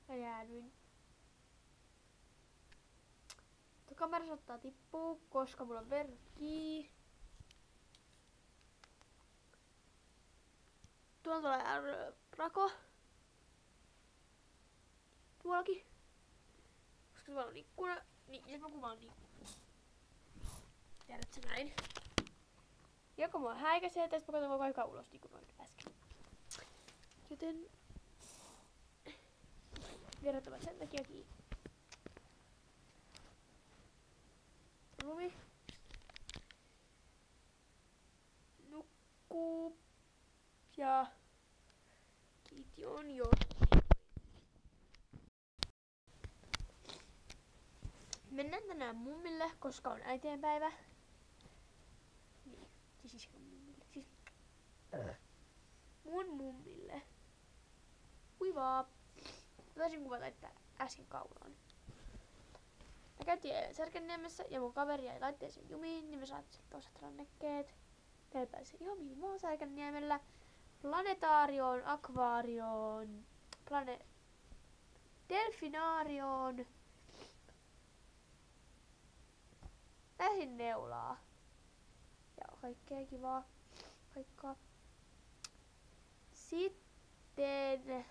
Mä jäädyin. Kamera saattaa tippua, koska mulla on verkki. Tuolla tulee rako. Tuollakin. Koska tuolla on ikkuna. Niin, jos mä kuvaan niin. Tiedätkö näin? Joko mua häikäisee, tai sitten mä katson vaikka ulos niin kuin noin äsken. Joten verrat ovat sen takia kiinni. Lumi nukkuu ja Kiiti on jo. Mennään tänään mummille, koska on äitienpäivä. Niin, siis mummille. Siis mun mummille. Kuivaa. Taisin kuvata, että äsken kaulaan. Me käytiin eilen Särkänniemessä ja mun kaveri jäi laitteeseen jumiin, niin me saatiin sieltä toiset rannekkeet. Meillä pääsi ihan mihin vaan Särkänniemellä. Planetaarioon, akvaarioon, delfinaarioon. Lähin neulaa. Ja kaikkea kivaa paikkaa. Sitten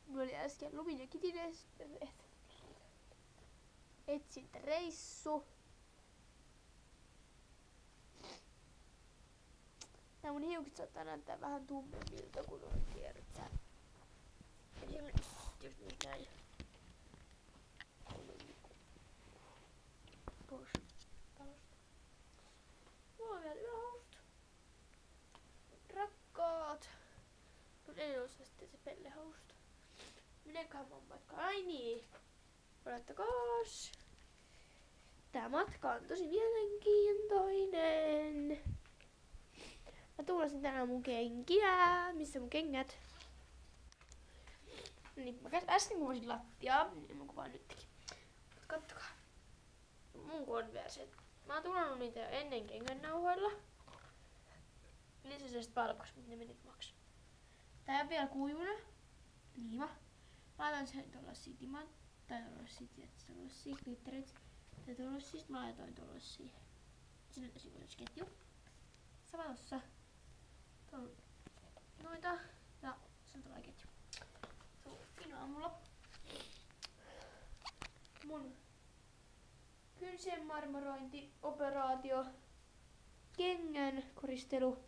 mulla oli äsken Lumin ja Kitin etsintäreissu. Nää mun hiukset saattaa näyttää vähän tummemmilta kun on tiedätkö. Just nyt näin. Pois talosta. Mulla on vielä yöhousut. Rakkaat. Mun ei ole sitten se pellehousut. Minenköhän mä oon matka? Ai niin. Odottakaas. Tää matka on tosi mielenkiintoinen. Mä tuulasin tänään mun kenkiä. Missä mun kengät? Niin, mä äsken kuvasin lattiaa. Niin mä kuvaan nytkin. Mut kattokaa. Mun Converse. Mä oon tuulannut niitä jo ennen kengännauhoilla. Niissä se sit valkos, mut ne menit maksaa. Tää on vielä kuivuna. Niima. Mä laitan sen tollasia tai tollasia glitterit. Tai tollasia, sit mä laitoin tollasia. Sinne tosi myös ketju. Sama tossa. Noita. Ja se on tollainen ketju. Se on fino aamulla. Mun kynsien marmorointioperaatio. Kengän koristelu.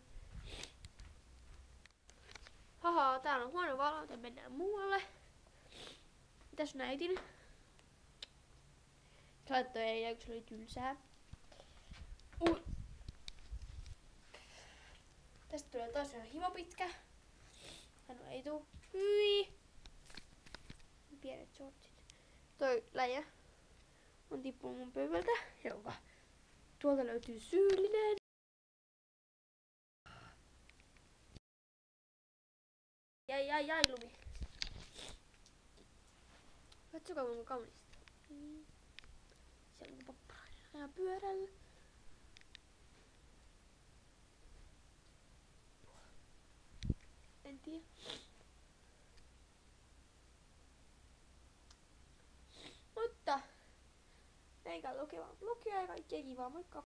Haha, täällä on huono valo, joten mennään muualle. Mitäs sun äitin? Se laittoi eilen, kun se oli tylsää. Tästä tulee taas ihan himopitkä. Hän ei tuu. Hyi! Pienet shortsit. Toi läjä on tippunut mun pöydältä, jonka tuolta löytyy syyllinen. Jäi Lumi. Katsokaa kuinka kaunista. Siellä on papparainen ajaa pyörällä. En tiedä. Mutta meikää lukevaa blogia ja kaikkea kivaa. Moikka!